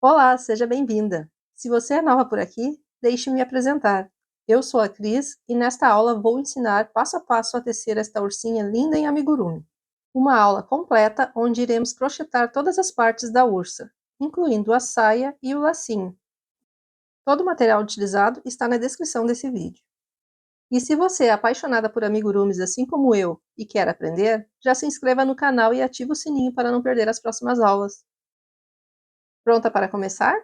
Olá, seja bem-vinda! Se você é nova por aqui, deixe-me me apresentar. Eu sou a Cris e nesta aula vou ensinar passo a passo a tecer esta ursinha linda em amigurumi. Uma aula completa onde iremos crochetar todas as partes da ursa, incluindo a saia e o lacinho. Todo o material utilizado está na descrição desse vídeo. E se você é apaixonada por amigurumis assim como eu e quer aprender, já se inscreva no canal e ative o sininho para não perder as próximas aulas. Pronta para começar?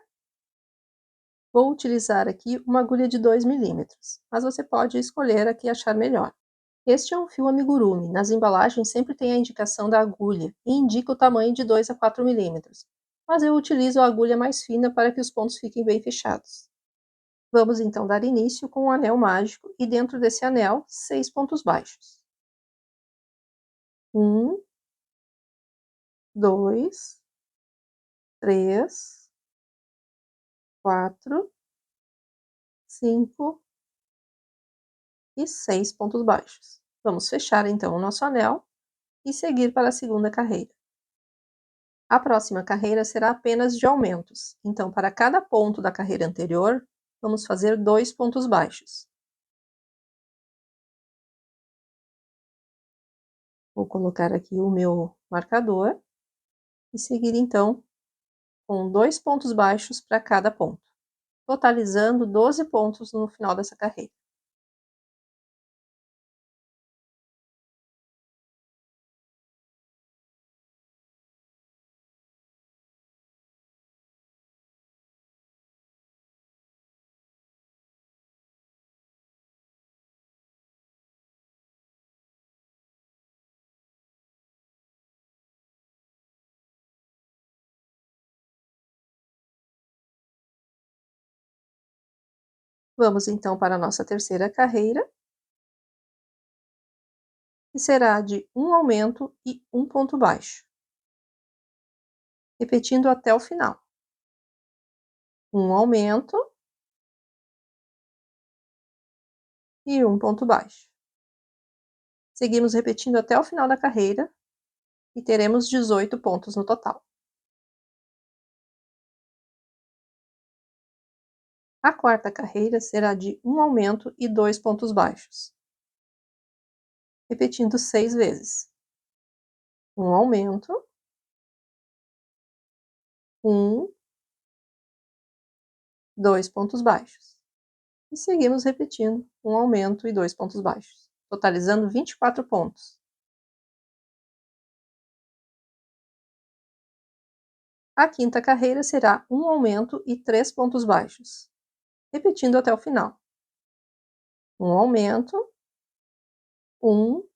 Vou utilizar aqui uma agulha de 2 milímetros, mas você pode escolher a que achar melhor. Este é um fio amigurumi. Nas embalagens sempre tem a indicação da agulha e indica o tamanho de 2 a 4 milímetros, mas eu utilizo a agulha mais fina para que os pontos fiquem bem fechados. Vamos então dar início com um anel mágico e dentro desse anel, 6 pontos baixos. 1, 2, 3, 4, 5 e 6 pontos baixos. Vamos fechar então o nosso anel e seguir para a segunda carreira. A próxima carreira será apenas de aumentos, então para cada ponto da carreira anterior, vamos fazer 2 pontos baixos. Vou colocar aqui o meu marcador e seguir então com 2 pontos baixos para cada ponto, totalizando 12 pontos no final dessa carreira. Vamos então para a nossa terceira carreira, que será de um aumento e um ponto baixo, repetindo até o final. Um aumento e um ponto baixo. Seguimos repetindo até o final da carreira e teremos 18 pontos no total. A quarta carreira será de um aumento e 2 pontos baixos, repetindo 6 vezes. Um aumento, 1, 2 pontos baixos. E seguimos repetindo um aumento e 2 pontos baixos, totalizando 24 pontos. A quinta carreira será um aumento e 3 pontos baixos, repetindo até o final. Um aumento, 1,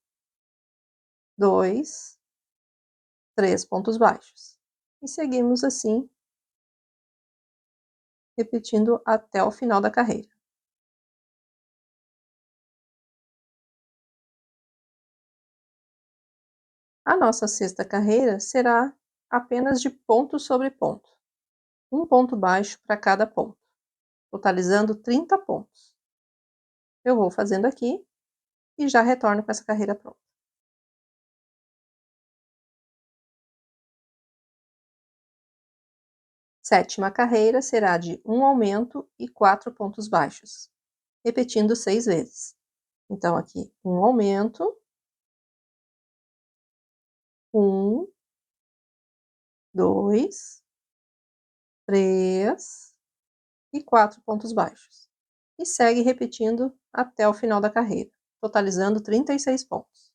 2, 3 pontos baixos. E seguimos assim, repetindo até o final da carreira. A nossa sexta carreira será apenas de ponto sobre ponto, um ponto baixo para cada ponto, totalizando 30 pontos. Eu vou fazendo aqui e já retorno com essa carreira pronta. Sétima carreira será de um aumento e 4 pontos baixos, repetindo 6 vezes. Então, aqui, um aumento, 1, 2, 3 e 4 pontos baixos. E segue repetindo até o final da carreira, totalizando 36 pontos.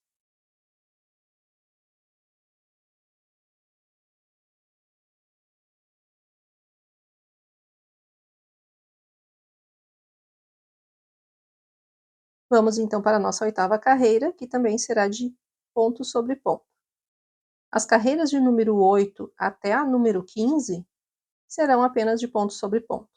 Vamos então para a nossa oitava carreira, que também será de ponto sobre ponto. As carreiras de número 8 até a número 15 serão apenas de ponto sobre ponto.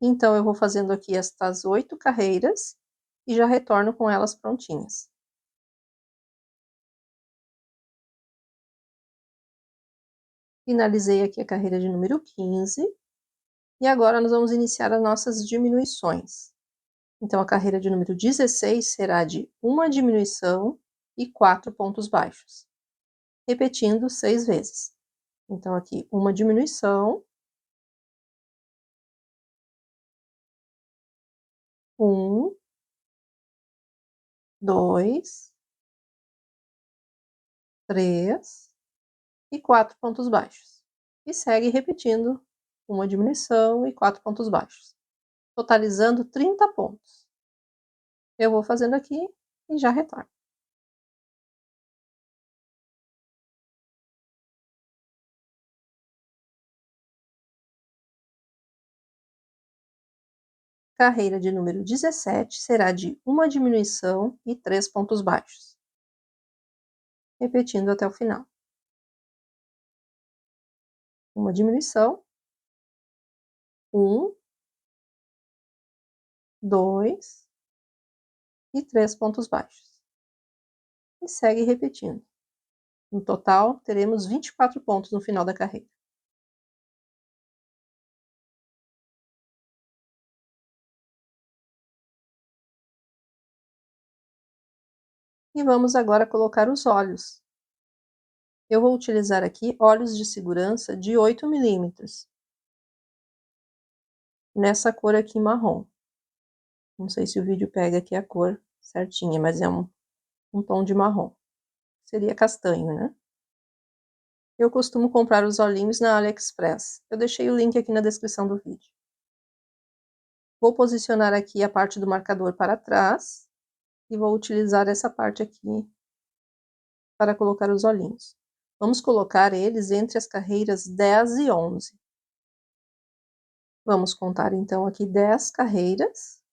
Então, eu vou fazendo aqui estas 8 carreiras e já retorno com elas prontinhas. Finalizei aqui a carreira de número 15 e agora nós vamos iniciar as nossas diminuições. Então, a carreira de número 16 será de uma diminuição e 4 pontos baixos, repetindo 6 vezes. Então, aqui, uma diminuição. 1, 2, 3 e 4 pontos baixos. E segue repetindo uma diminuição e 4 pontos baixos, totalizando 30 pontos. Eu vou fazendo aqui e já retorno. Carreira de número 17 será de uma diminuição e 3 pontos baixos, repetindo até o final. Uma diminuição, 1, 2 e 3 pontos baixos. E segue repetindo. No total, teremos 24 pontos no final da carreira. E vamos agora colocar os olhos. Eu vou utilizar aqui olhos de segurança de 8 milímetros, nessa cor aqui marrom. Não sei se o vídeo pega aqui a cor certinha, mas é um tom de marrom. Seria castanho, né? Eu costumo comprar os olhinhos na AliExpress. Eu deixei o link aqui na descrição do vídeo. Vou posicionar aqui a parte do marcador para trás e vou utilizar essa parte aqui para colocar os olhinhos. Vamos colocar eles entre as carreiras 10 e 11. Vamos contar então aqui 10 carreiras.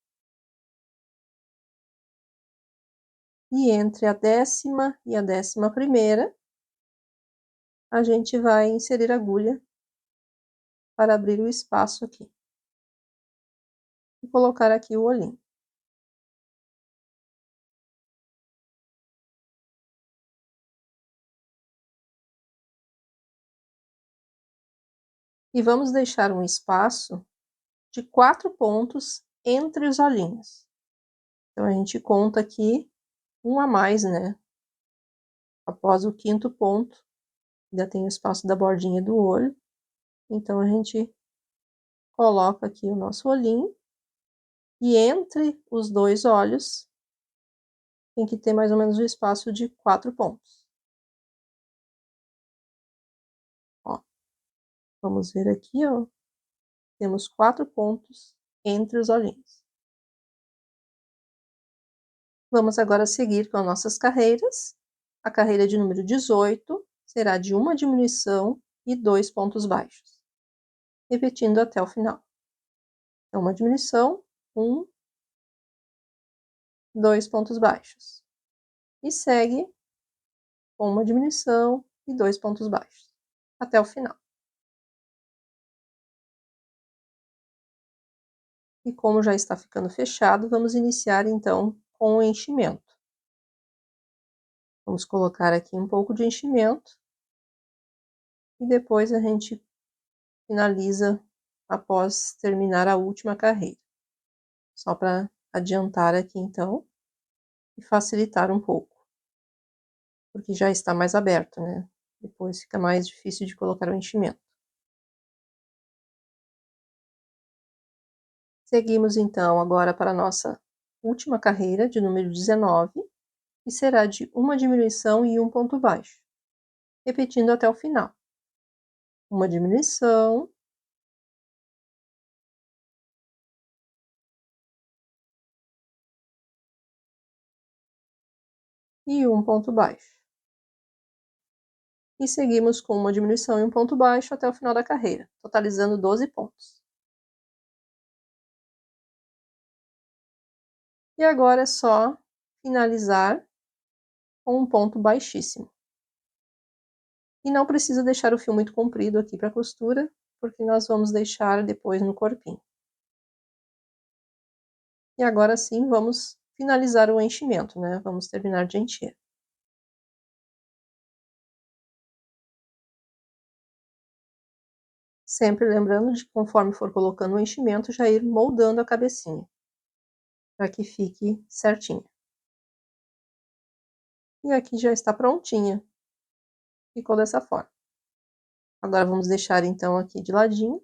E entre a 10ª e a 11ª, a gente vai inserir agulha para abrir o espaço aqui. E colocar aqui o olhinho. E vamos deixar um espaço de 4 pontos entre os olhinhos. Então, a gente conta aqui um a mais, né? Após o 5º ponto, ainda tem o espaço da bordinha do olho. Então, a gente coloca aqui o nosso olhinho. E entre os dois olhos, tem que ter mais ou menos o espaço de 4 pontos. Ó, vamos ver aqui, ó. Temos 4 pontos entre os olhinhos. Vamos agora seguir com as nossas carreiras. A carreira de número 18 será de uma diminuição e 2 pontos baixos, repetindo até o final. Então, uma diminuição, 1, 2 pontos baixos. E segue com uma diminuição e 2 pontos baixos, até o final. E como já está ficando fechado, vamos iniciar então com o enchimento. Vamos colocar aqui um pouco de enchimento. E depois a gente finaliza após terminar a última carreira. Só para adiantar aqui então e facilitar um pouco. Porque já está mais aberto, né? Depois fica mais difícil de colocar o enchimento. Seguimos então agora para a nossa última carreira, de número 19, e será de uma diminuição e um ponto baixo, repetindo até o final. Uma diminuição, e um ponto baixo. E seguimos com uma diminuição e um ponto baixo até o final da carreira, totalizando 12 pontos. E agora é só finalizar com um ponto baixíssimo. E não precisa deixar o fio muito comprido aqui para a costura, porque nós vamos deixar depois no corpinho. E agora sim, vamos finalizar o enchimento, né? Vamos terminar de encher. Sempre lembrando de, conforme for colocando o enchimento, já ir moldando a cabecinha, para que fique certinha. E aqui já está prontinha. Ficou dessa forma. Agora vamos deixar então aqui de ladinho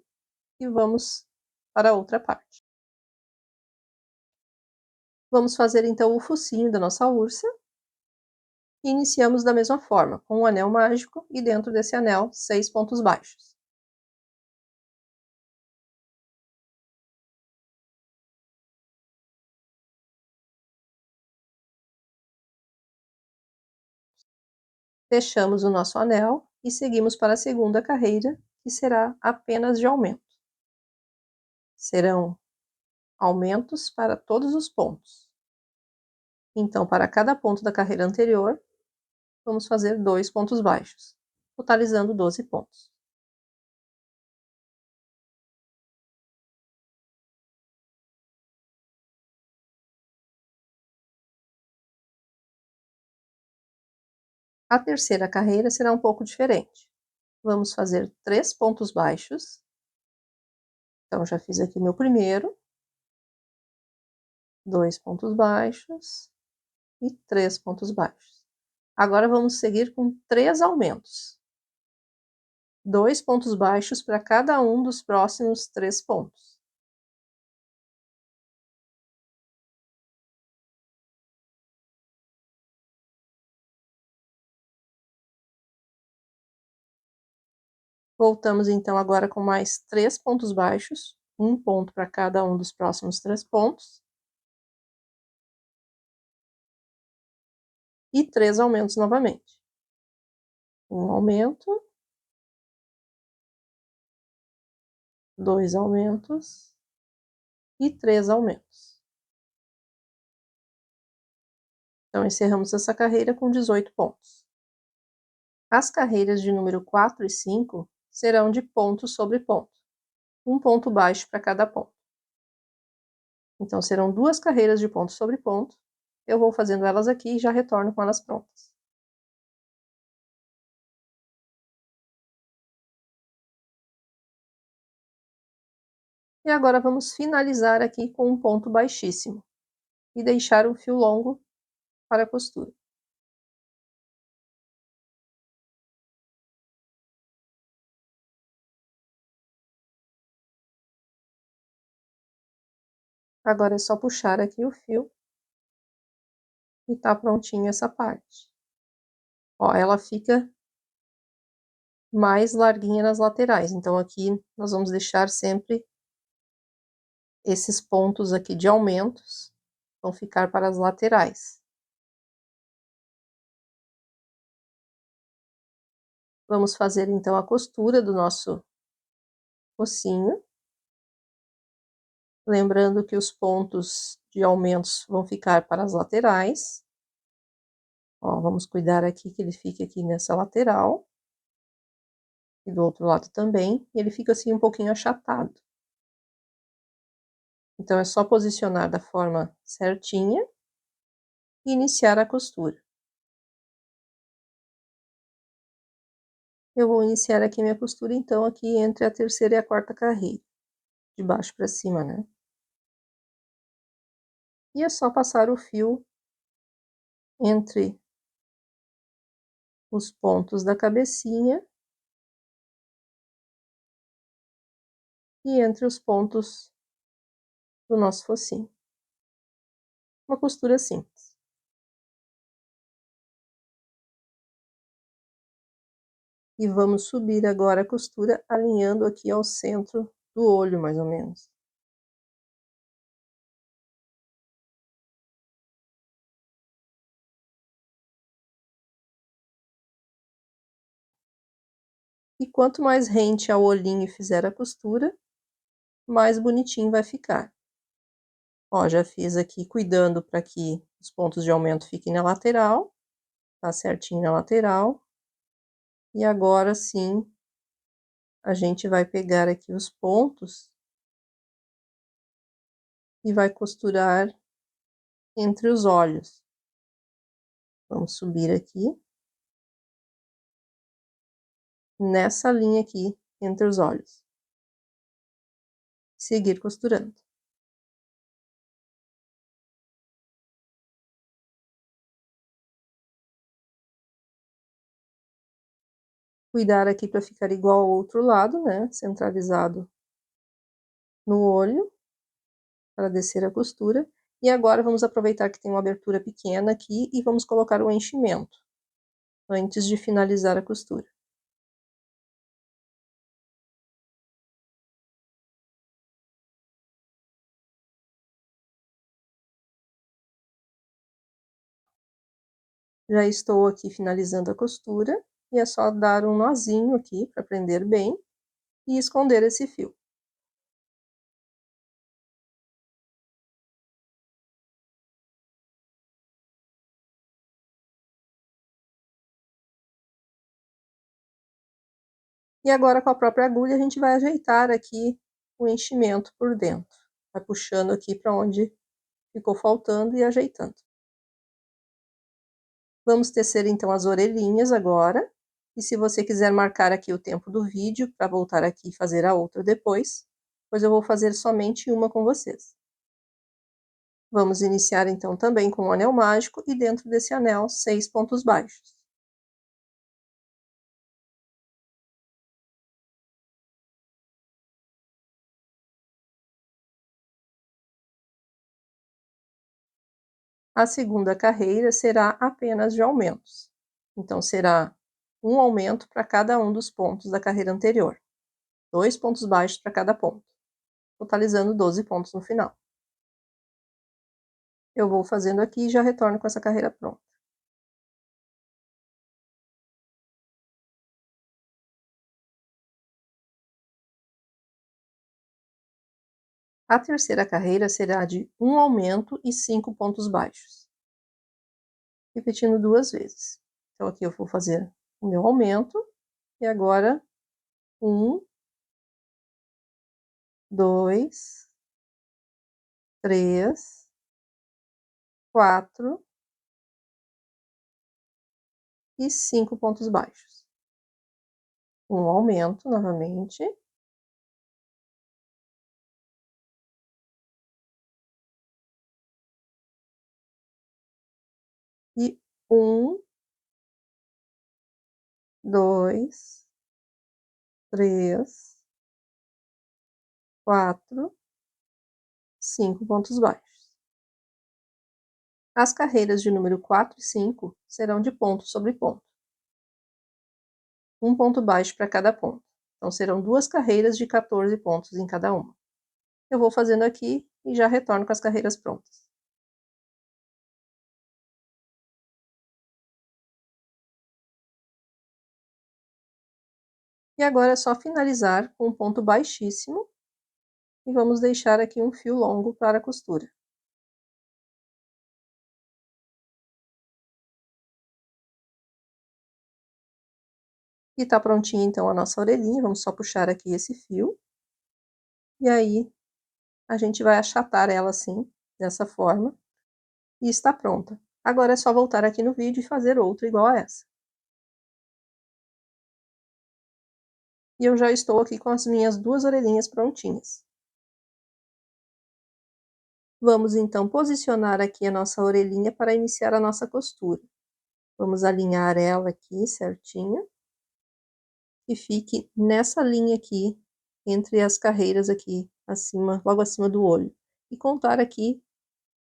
e vamos para a outra parte. Vamos fazer então o focinho da nossa ursa. E iniciamos da mesma forma, com um anel mágico e dentro desse anel 6 pontos baixos. Fechamos o nosso anel e seguimos para a segunda carreira, que será apenas de aumento. Serão aumentos para todos os pontos. Então, para cada ponto da carreira anterior, vamos fazer 2 pontos baixos, totalizando 12 pontos. A terceira carreira será um pouco diferente. Vamos fazer 3 pontos baixos. Então, já fiz aqui o meu primeiro. 2 pontos baixos e 3 pontos baixos. Agora vamos seguir com 3 aumentos. 2 pontos baixos para cada um dos próximos 3 pontos. Voltamos então agora com mais 3 pontos baixos, um ponto para cada um dos próximos 3 pontos. E 3 aumentos novamente. Um aumento, 2 aumentos e 3 aumentos. Então, encerramos essa carreira com 18 pontos. As carreiras de número 4 e 5 serão de ponto sobre ponto, um ponto baixo para cada ponto. Então, serão 2 carreiras de ponto sobre ponto. Eu vou fazendo elas aqui e já retorno com elas prontas. E agora vamos finalizar aqui com um ponto baixíssimo e deixar um fio longo para a costura. Agora é só puxar aqui o fio e tá prontinho essa parte. Ó, ela fica mais larguinha nas laterais, então aqui nós vamos deixar sempre esses pontos aqui de aumentos, vão ficar para as laterais. Vamos fazer então a costura do nosso focinho. Lembrando que os pontos de aumentos vão ficar para as laterais. Ó, vamos cuidar aqui que ele fique aqui nessa lateral. E do outro lado também, e ele fica assim um pouquinho achatado. Então, é só posicionar da forma certinha e iniciar a costura. Eu vou iniciar aqui minha costura, então, aqui entre a terceira e a quarta carreira, de baixo para cima, né? E é só passar o fio entre os pontos da cabecinha e entre os pontos do nosso focinho. Uma costura simples. E vamos subir agora a costura alinhando aqui ao centro do olho, mais ou menos. E quanto mais rente ao olhinho fizer a costura, mais bonitinho vai ficar. Ó, já fiz aqui cuidando para que os pontos de aumento fiquem na lateral, tá certinho na lateral. E agora sim, a gente vai pegar aqui os pontos e vai costurar entre os olhos. Vamos subir aqui, nessa linha aqui, entre os olhos. Seguir costurando. Cuidar aqui para ficar igual ao outro lado, né, centralizado no olho, para descer a costura. E agora vamos aproveitar que tem uma abertura pequena aqui e vamos colocar o enchimento, antes de finalizar a costura. Já estou aqui finalizando a costura, e é só dar um nozinho aqui para prender bem e esconder esse fio. E agora com a própria agulha a gente vai ajeitar aqui o enchimento por dentro. Vai puxando aqui para onde ficou faltando e ajeitando. Vamos tecer então as orelhinhas agora. E se você quiser marcar aqui o tempo do vídeo para voltar aqui e fazer a outra depois, pois eu vou fazer somente uma com vocês. Vamos iniciar então também com o anel mágico e dentro desse anel 6 pontos baixos. A segunda carreira será apenas de aumentos. Então será um aumento para cada um dos pontos da carreira anterior. 2 pontos baixos para cada ponto, totalizando 12 pontos no final. Eu vou fazendo aqui e já retorno com essa carreira pronta. A terceira carreira será de um aumento e 5 pontos baixos, repetindo 2 vezes. Então aqui eu vou fazer o meu aumento, e agora 1, 2, 3, 4 e 5 pontos baixos. Um aumento novamente. E 1, 2, 3, 4, 5 pontos baixos. As carreiras de número 4 e 5 serão de ponto sobre ponto. Um ponto baixo para cada ponto. Então serão 2 carreiras de 14 pontos em cada uma. Eu vou fazendo aqui e já retorno com as carreiras prontas. E agora é só finalizar com um ponto baixíssimo e vamos deixar aqui um fio longo para a costura. E tá prontinha então a nossa orelhinha, vamos só puxar aqui esse fio. E aí a gente vai achatar ela assim, dessa forma, e está pronta. Agora é só voltar aqui no vídeo e fazer outra igual a essa. E eu já estou aqui com as minhas 2 orelhinhas prontinhas. Vamos então posicionar aqui a nossa orelhinha para iniciar a nossa costura. Vamos alinhar ela aqui certinho, e fique nessa linha aqui, entre as carreiras aqui, acima, logo acima do olho. E contar aqui,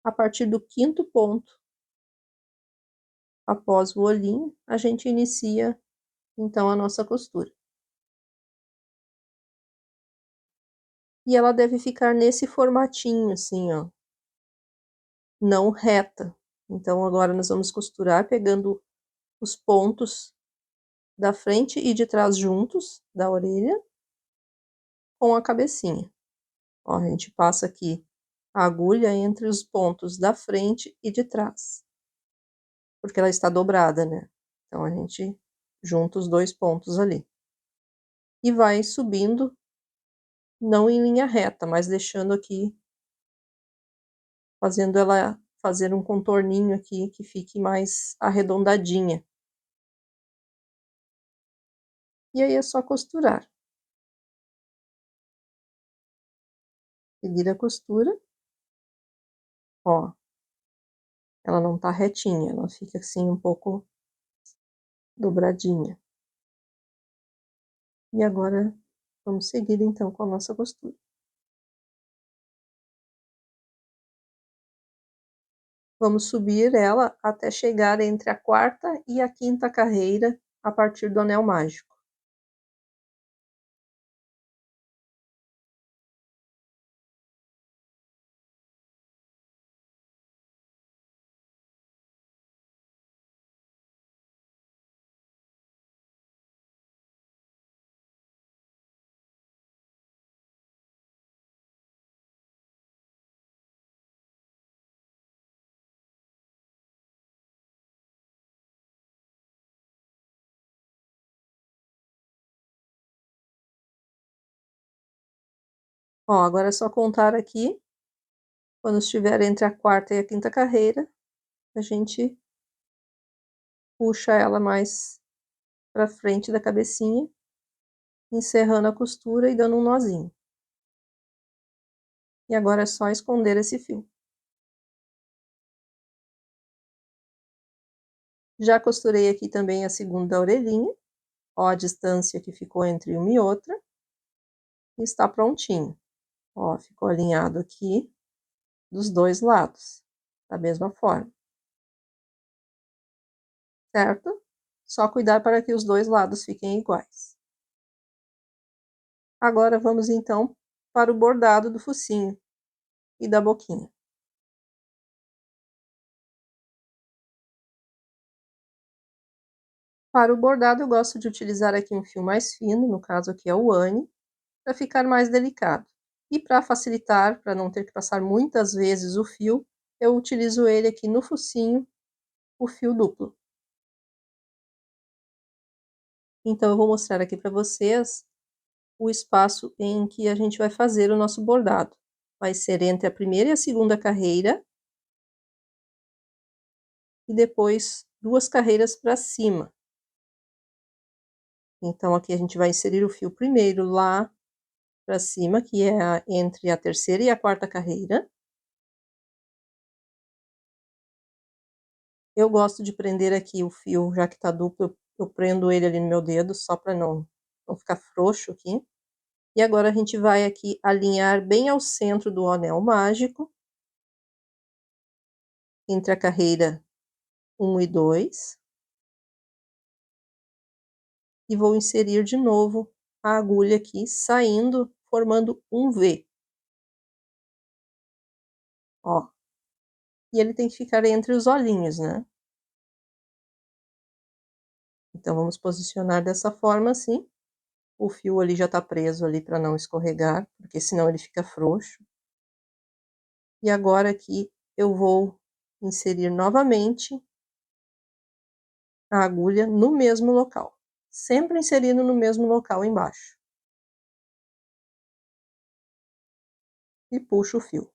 a partir do 5º ponto, após o olhinho, a gente inicia, então, a nossa costura. E ela deve ficar nesse formatinho, assim, ó, não reta. Então, agora nós vamos costurar pegando os pontos da frente e de trás juntos, da orelha, com a cabecinha. Ó, a gente passa aqui a agulha entre os pontos da frente e de trás, porque ela está dobrada, né? Então, a gente junta os 2 pontos ali. E vai subindo, não em linha reta, mas deixando aqui, fazendo ela fazer um contorninho aqui, que fique mais arredondadinha. E aí é só costurar. Seguir a costura, ó, ela não tá retinha, ela fica assim um pouco dobradinha. E agora, vamos seguir então com a nossa costura. Vamos subir ela até chegar entre a quarta e a quinta carreira, a partir do anel mágico. Ó, agora é só contar aqui, quando estiver entre a quarta e a quinta carreira, a gente puxa ela mais para frente da cabecinha, encerrando a costura e dando um nozinho. E agora é só esconder esse fio. Já costurei aqui também a segunda orelhinha, ó a distância que ficou entre uma e outra, e está prontinho. Ó, ficou alinhado aqui dos dois lados, da mesma forma. Certo? Só cuidar para que os dois lados fiquem iguais. Agora vamos então para o bordado do focinho e da boquinha. Para o bordado eu gosto de utilizar aqui um fio mais fino, no caso aqui é o Anne, para ficar mais delicado. E para facilitar, para não ter que passar muitas vezes o fio, eu utilizo ele aqui no focinho, o fio duplo. Então eu vou mostrar aqui para vocês o espaço em que a gente vai fazer o nosso bordado. Vai ser entre a primeira e a segunda carreira, e depois 2 carreiras para cima. Então aqui a gente vai inserir o fio primeiro lá para cima, que é entre a terceira e a quarta carreira. Eu gosto de prender aqui o fio, já que tá duplo, eu prendo ele ali no meu dedo, só para não ficar frouxo aqui. E agora a gente vai aqui alinhar bem ao centro do anel mágico, entre a carreira 1 e 2. E vou inserir de novo a agulha aqui, saindo, formando um V. Ó. E ele tem que ficar entre os olhinhos, né? Então, vamos posicionar dessa forma, assim. O fio ali já tá preso ali para não escorregar, porque senão ele fica frouxo. E agora aqui eu vou inserir novamente a agulha no mesmo local. Sempre inserindo no mesmo local embaixo. E puxo o fio.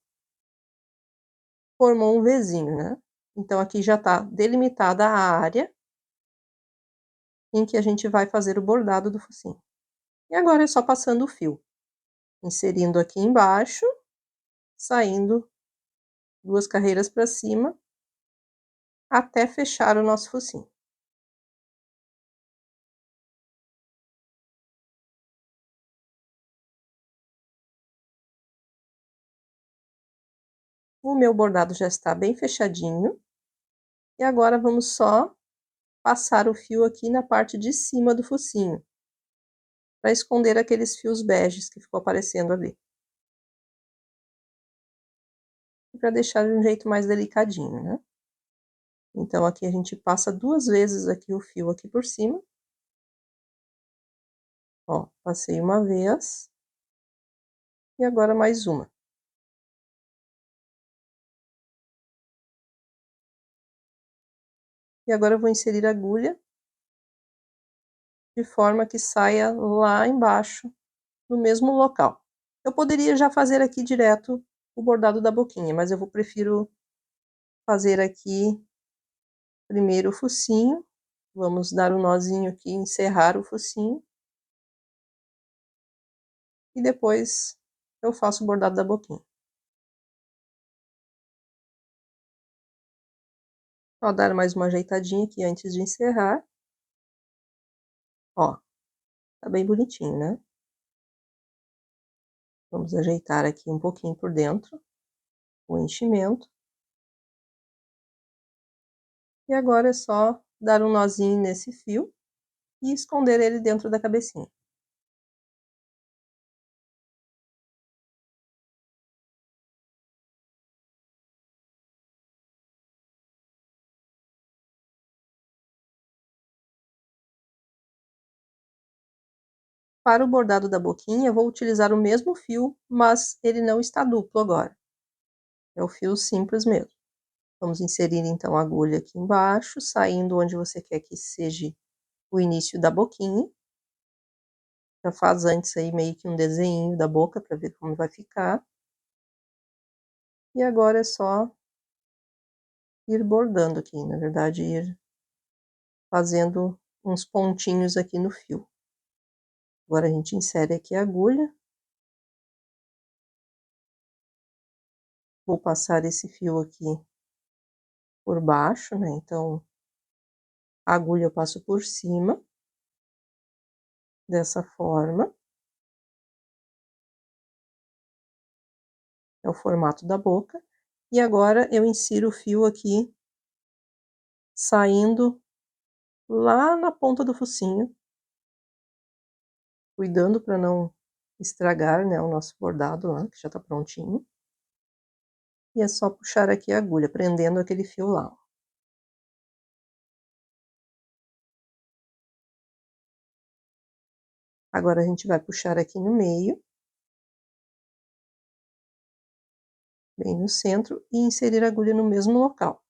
Formou um Vzinho, né? Então, aqui já tá delimitada a área em que a gente vai fazer o bordado do focinho. E agora é só passando o fio, inserindo aqui embaixo, saindo 2 carreiras para cima, até fechar o nosso focinho. O meu bordado já está bem fechadinho, e agora vamos só passar o fio aqui na parte de cima do focinho, para esconder aqueles fios beges que ficou aparecendo ali. E para deixar de um jeito mais delicadinho, né? Então, aqui a gente passa 2 vezes aqui o fio aqui por cima. Ó, passei uma vez. E agora mais uma. E agora eu vou inserir a agulha, de forma que saia lá embaixo, no mesmo local. Eu poderia já fazer aqui direto o bordado da boquinha, mas eu prefiro fazer aqui primeiro o focinho. Vamos dar um nozinho aqui, encerrar o focinho. E depois eu faço o bordado da boquinha. Ó, dar mais uma ajeitadinha aqui antes de encerrar. Ó, Tá bem bonitinho, né? Vamos ajeitar aqui um pouquinho por dentro o enchimento. E agora é só dar um nozinho nesse fio e esconder ele dentro da cabecinha. Para o bordado da boquinha, vou utilizar o mesmo fio, mas ele não está duplo agora. É o fio simples mesmo. Vamos inserir então a agulha aqui embaixo, saindo onde você quer que seja o início da boquinha. Já faz antes aí meio que um desenho da boca para ver como vai ficar. E agora é só ir bordando aqui, na verdade ir fazendo uns pontinhos aqui no fio. Agora a gente insere aqui a agulha. Vou passar esse fio aqui por baixo, né? Então, a agulha eu passo por cima, dessa forma. É o formato da boca. E agora eu insiro o fio aqui, saindo lá na ponta do focinho, cuidando para não estragar, né, o nosso bordado lá, que já tá prontinho. E é só puxar aqui a agulha, prendendo aquele fio lá, ó. Agora a gente vai puxar aqui no meio, bem no centro, e inserir a agulha no mesmo local.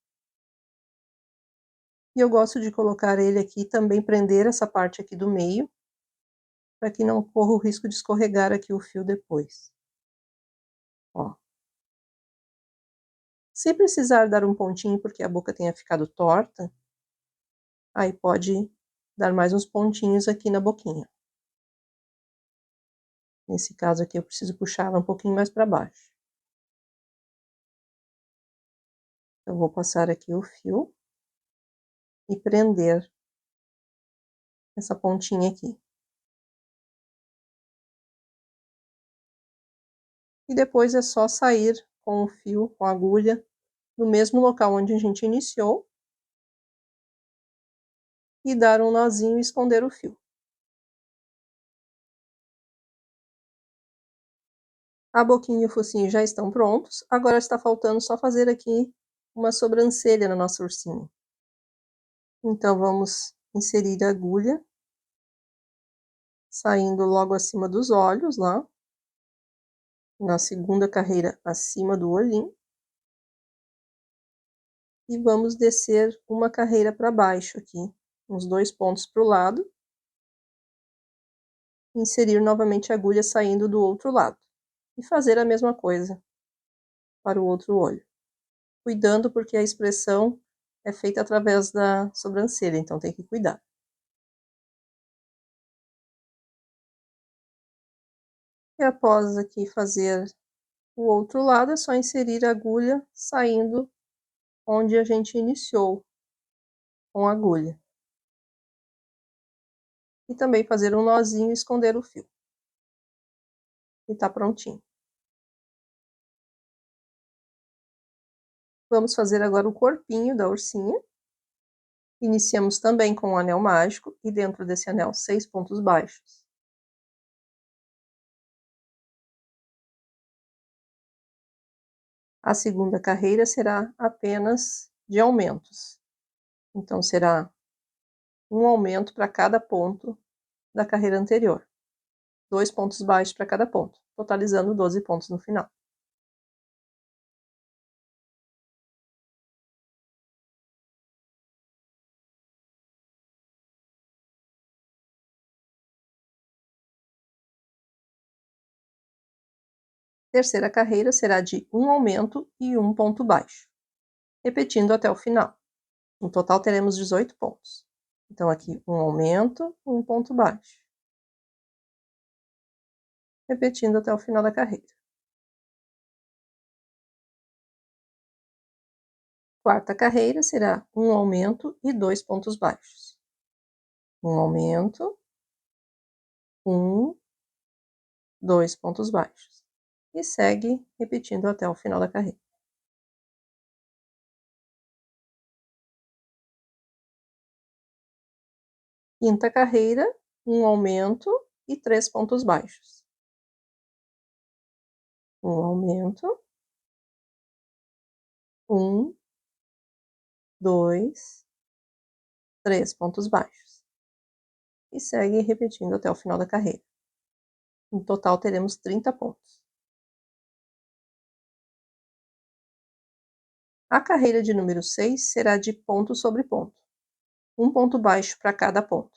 E eu gosto de colocar ele aqui, também prender essa parte aqui do meio, para que não corra o risco de escorregar aqui o fio depois. Ó. Se precisar dar um pontinho porque a boca tenha ficado torta, aí pode dar mais uns pontinhos aqui na boquinha. Nesse caso aqui eu preciso puxar ela um pouquinho mais para baixo. Eu vou passar aqui o fio e prender essa pontinha aqui. E depois é só sair com o fio, com a agulha, no mesmo local onde a gente iniciou, e dar um nozinho e esconder o fio. A boquinha e o focinho já estão prontos, agora está faltando só fazer aqui uma sobrancelha na nossa ursinha. Então, vamos inserir a agulha, saindo logo acima dos olhos lá, na segunda carreira acima do olhinho. E vamos descer uma carreira para baixo aqui, uns 2 pontos para o lado. Inserir novamente a agulha saindo do outro lado. E fazer a mesma coisa para o outro olho. Cuidando porque a expressão é feita através da sobrancelha, então tem que cuidar. E após aqui fazer o outro lado, é só inserir a agulha saindo onde a gente iniciou com a agulha. E também fazer um nozinho e esconder o fio. E tá prontinho. Vamos fazer agora o corpinho da ursinha. Iniciamos também com um anel mágico e dentro desse anel 6 pontos baixos. A segunda carreira será apenas de aumentos. Então, será um aumento para cada ponto da carreira anterior. 2 pontos baixos para cada ponto, totalizando 12 pontos no final. Terceira carreira será de um aumento e um ponto baixo, repetindo até o final. No total teremos 18 pontos. Então, aqui um aumento, um ponto baixo, repetindo até o final da carreira. Quarta carreira será um aumento e 2 pontos baixos. Um aumento 1, 2 pontos baixos. E segue repetindo até o final da carreira. Quinta carreira, um aumento e 3 pontos baixos. Um aumento, 1, 2, 3 pontos baixos. E segue repetindo até o final da carreira. No total teremos 30 pontos. A carreira de número 6 será de ponto sobre ponto. Um ponto baixo para cada ponto,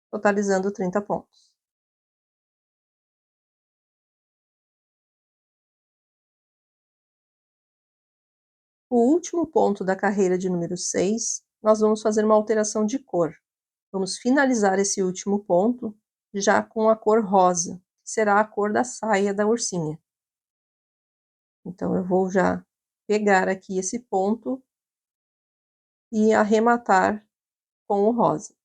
totalizando 30 pontos. O último ponto da carreira de número 6, nós vamos fazer uma alteração de cor. Vamos finalizar esse último ponto já com a cor rosa, que será a cor da saia da ursinha. Então, eu vou já pegar aqui esse ponto e arrematar com o rosa.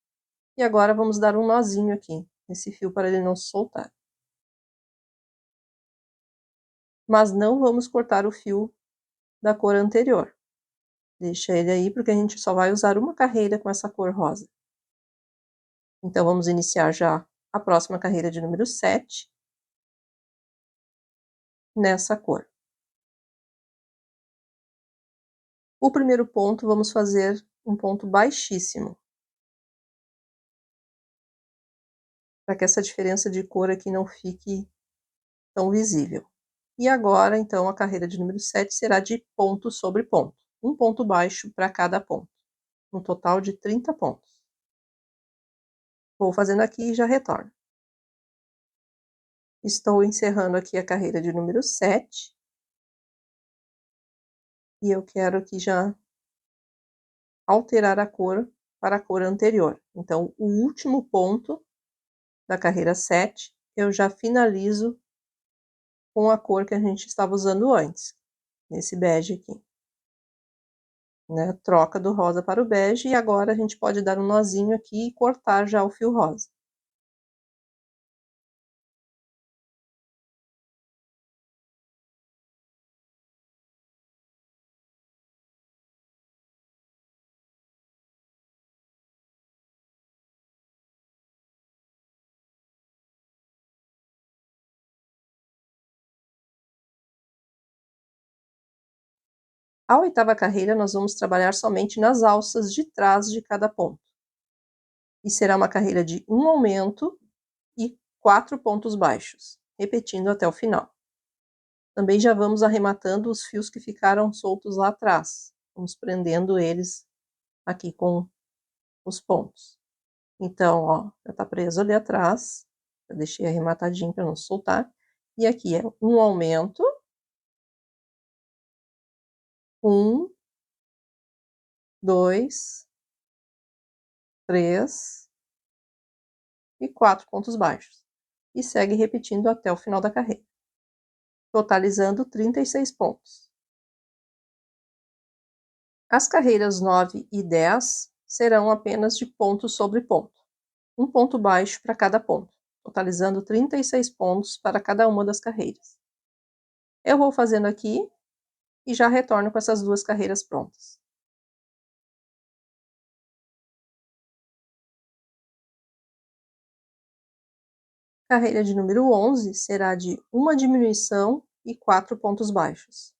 E agora vamos dar um nozinho aqui nesse fio para ele não se soltar. Mas não vamos cortar o fio da cor anterior. Deixa ele aí, porque a gente só vai usar uma carreira com essa cor rosa. Então, vamos iniciar já a próxima carreira de número 7, nessa cor. O primeiro ponto, vamos fazer um ponto baixíssimo, para que essa diferença de cor aqui não fique tão visível. E agora, então, a carreira de número 7 será de ponto sobre ponto. Um ponto baixo para cada ponto. Um total de 30 pontos. Vou fazendo aqui e já retorno. Estou encerrando aqui a carreira de número 7. E eu quero aqui já alterar a cor para a cor anterior. Então, o último ponto da carreira 7, eu já finalizo com a cor que a gente estava usando antes, nesse bege aqui. Né? Troca do rosa para o bege, e agora a gente pode dar um nozinho aqui e cortar já o fio rosa. A oitava carreira, nós vamos trabalhar somente nas alças de trás de cada ponto. E será uma carreira de um aumento e 4 pontos baixos, repetindo até o final. Também já vamos arrematando os fios que ficaram soltos lá atrás. Vamos prendendo eles aqui com os pontos. Então, ó, já tá preso ali atrás. Eu deixei arrematadinho para não soltar. E aqui é um aumento. 1, 2, 3 e 4 pontos baixos. E segue repetindo até o final da carreira, totalizando 36 pontos. As carreiras 9 e 10 serão apenas de ponto sobre ponto. Um ponto baixo para cada ponto, totalizando 36 pontos para cada uma das carreiras. Eu vou fazendo aqui e já retorno com essas duas carreiras prontas. Carreira de número 11 será de uma diminuição e 4 pontos baixos,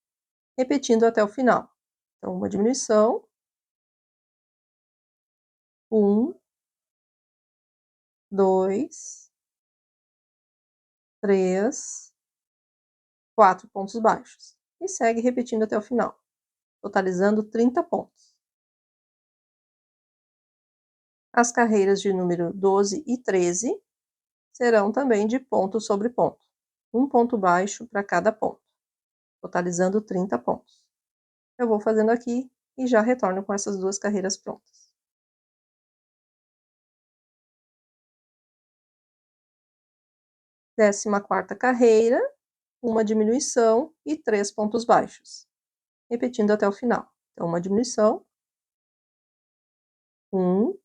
repetindo até o final. Então, uma diminuição, 1, 2, 3, 4 pontos baixos. E segue repetindo até o final, totalizando 30 pontos. As carreiras de número 12 e 13 serão também de ponto sobre ponto. Um ponto baixo para cada ponto, totalizando 30 pontos. Eu vou fazendo aqui e já retorno com essas duas carreiras prontas. Décima quarta carreira, uma diminuição e 3 pontos baixos, repetindo até o final. Então, uma diminuição, 1,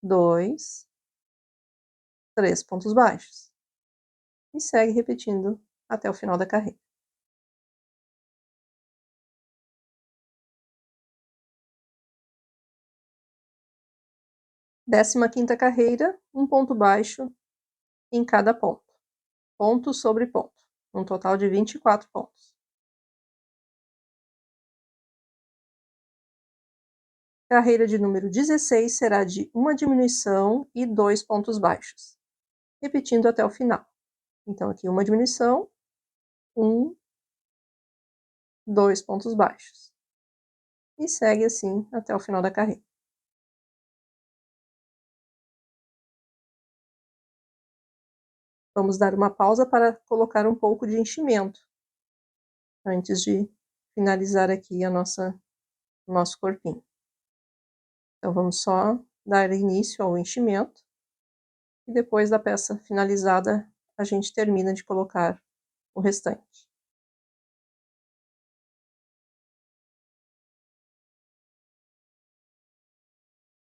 2, 3 pontos baixos. E segue repetindo até o final da carreira. Décima quinta carreira, um ponto baixo em cada ponto. Ponto sobre ponto. Um total de 24 pontos. Carreira de número 16 será de uma diminuição e 2 pontos baixos, repetindo até o final. Então, aqui uma diminuição, 1, 2 pontos baixos. E segue assim até o final da carreira. Vamos dar uma pausa para colocar um pouco de enchimento, antes de finalizar aqui o nosso corpinho. Então, vamos só dar início ao enchimento. E depois da peça finalizada, a gente termina de colocar o restante.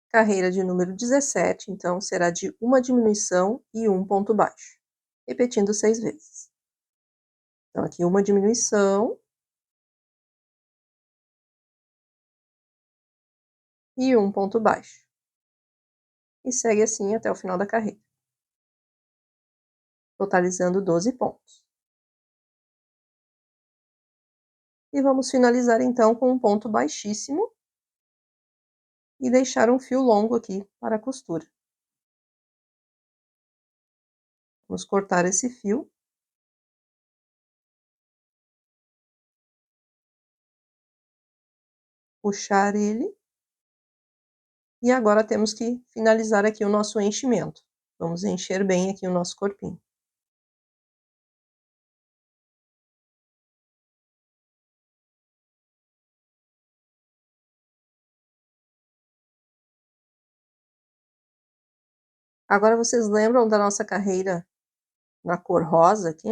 Carreira de número 17, então, será de uma diminuição e um ponto baixo, repetindo 6 vezes. Então, aqui uma diminuição e um ponto baixo. E segue assim até o final da carreira, totalizando 12 pontos. E vamos finalizar então com um ponto baixíssimo e deixar um fio longo aqui para a costura. Vamos cortar esse fio. Puxar ele. E agora temos que finalizar aqui o nosso enchimento. Vamos encher bem aqui o nosso corpinho. Agora vocês lembram da nossa carreira na cor rosa aqui?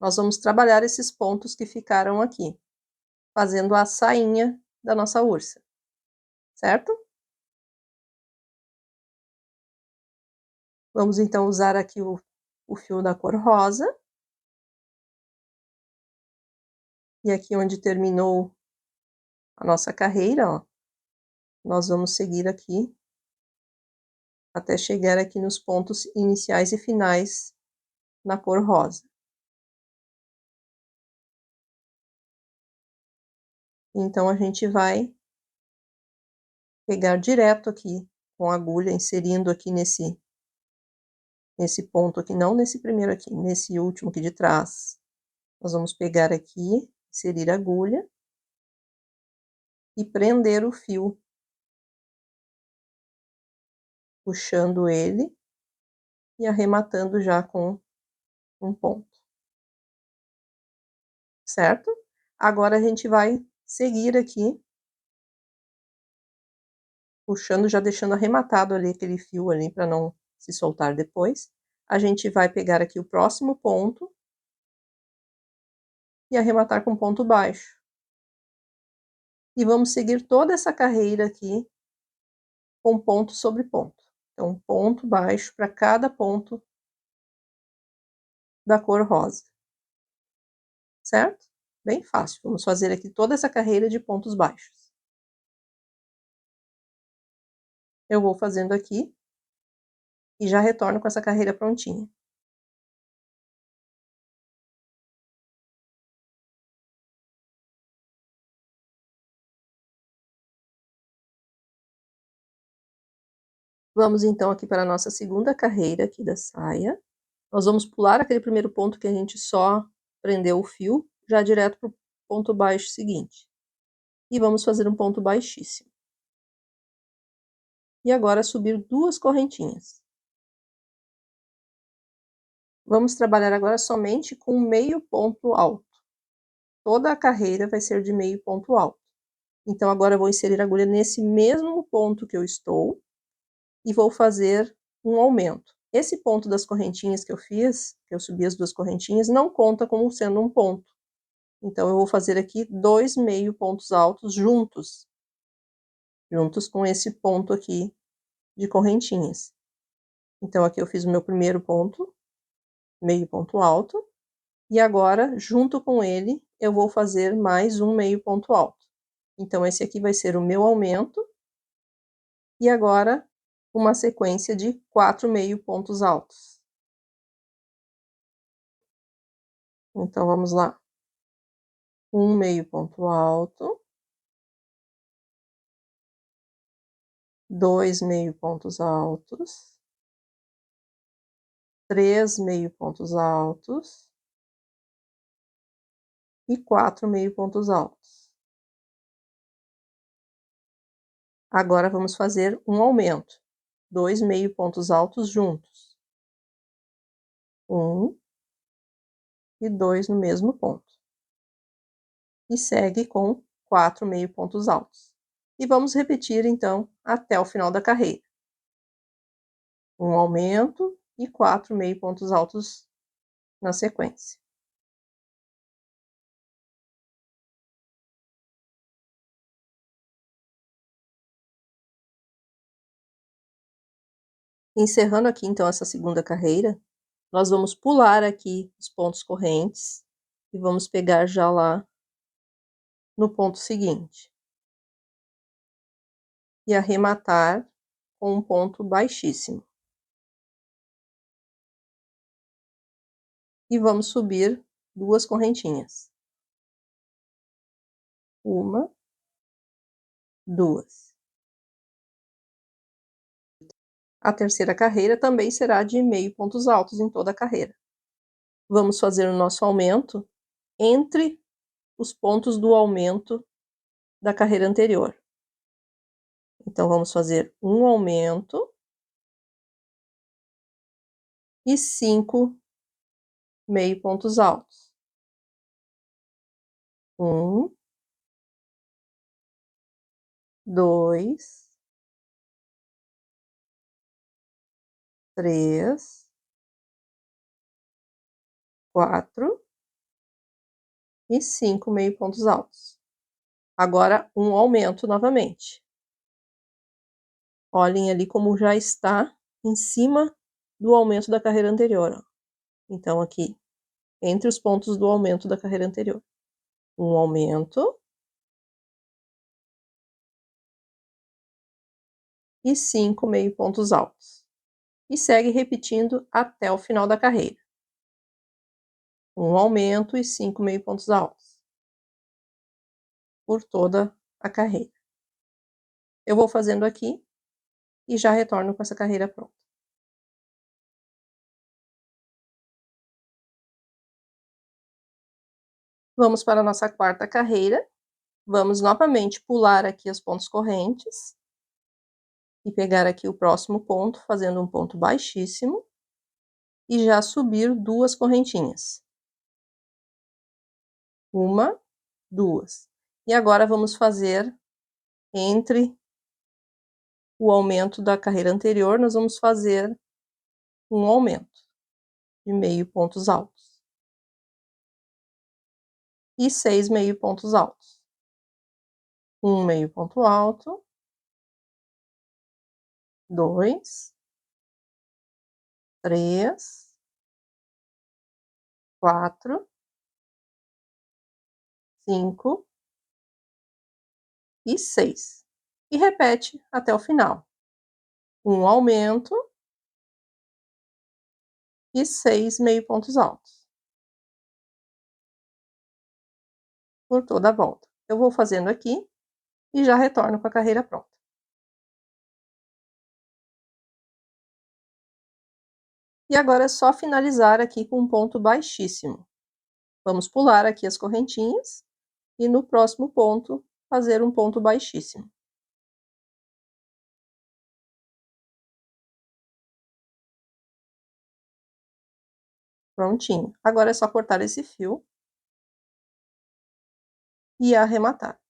Nós vamos trabalhar esses pontos que ficaram aqui, fazendo a sainha da nossa ursa, certo? Vamos então usar aqui o fio da cor rosa. E aqui onde terminou a nossa carreira, ó, nós vamos seguir aqui até chegar aqui nos pontos iniciais e finais na cor rosa. Então, a gente vai pegar direto aqui com a agulha, inserindo aqui nesse ponto aqui, não nesse primeiro aqui, nesse último aqui de trás. Nós vamos pegar aqui, inserir a agulha e prender o fio, puxando ele e arrematando já com um ponto. Certo? Agora a gente vai seguir aqui, puxando, já deixando arrematado ali aquele fio ali para não se soltar depois. A gente vai pegar aqui o próximo ponto e arrematar com ponto baixo. E vamos seguir toda essa carreira aqui com ponto sobre ponto. Então, ponto baixo para cada ponto da cor rosa. Certo? Bem fácil. Vamos fazer aqui toda essa carreira de pontos baixos. Eu vou fazendo aqui e já retorno com essa carreira prontinha. Vamos então aqui para a nossa segunda carreira aqui da saia. Nós vamos pular aquele primeiro ponto que a gente só prendeu o fio, já direto para o ponto baixo seguinte. E vamos fazer um ponto baixíssimo. E agora subir 2 correntinhas. Vamos trabalhar agora somente com meio ponto alto. Toda a carreira vai ser de meio ponto alto. Então, agora eu vou inserir a agulha nesse mesmo ponto que eu estou e vou fazer um aumento. Esse ponto das correntinhas que eu fiz, que eu subi as 2 correntinhas, não conta como sendo um ponto. Então, eu vou fazer aqui 2 meio pontos altos juntos com esse ponto aqui de correntinhas. Então, aqui eu fiz o meu primeiro ponto, meio ponto alto, e agora, junto com ele, eu vou fazer mais um meio ponto alto. Então, esse aqui vai ser o meu aumento, e agora, uma sequência de 4 meio pontos altos. Então, vamos lá. Um meio ponto alto, 2 meio pontos altos, 3 meio pontos altos e 4 meio pontos altos. Agora vamos fazer um aumento, 2 meio pontos altos juntos, 1 e 2 no mesmo ponto, e segue com 4 meio pontos altos. E vamos repetir então até o final da carreira. Um aumento e 4 meio pontos altos na sequência. Encerrando aqui então essa segunda carreira, nós vamos pular aqui os pontos correntes e vamos pegar já lá no ponto seguinte. E arrematar com um ponto baixíssimo. E vamos subir 2 correntinhas. 1, 2. A terceira carreira também será de meio pontos altos em toda a carreira. Vamos fazer o nosso aumento entre os pontos do aumento da carreira anterior. Então, vamos fazer um aumento e 5 meio pontos altos. 1, 2, 3, 4 e 5 meio pontos altos. Agora, um aumento novamente. Olhem ali como já está em cima do aumento da carreira anterior. Ó. Então, aqui, entre os pontos do aumento da carreira anterior. Um aumento e 5 meio pontos altos. E segue repetindo até o final da carreira. Um aumento e 5 meio pontos altos. Por toda a carreira. Eu vou fazendo aqui e já retorno com essa carreira pronta. Vamos para a nossa quarta carreira. Vamos novamente pular aqui os pontos correntes. E pegar aqui o próximo ponto, fazendo um ponto baixíssimo. E já subir 2 correntinhas. 1, 2. E agora vamos fazer entre o aumento da carreira anterior, nós vamos fazer um aumento de meio pontos altos. E 6 meio pontos altos. Um meio ponto alto. 2, 3, 4, 5 e 6. E repete até o final. Um aumento e 6 meio pontos altos. Por toda a volta. Eu vou fazendo aqui e já retorno com a carreira pronta. E agora é só finalizar aqui com um ponto baixíssimo. Vamos pular aqui as correntinhas e no próximo ponto fazer um ponto baixíssimo. Prontinho. Agora é só cortar esse fio e arrematar.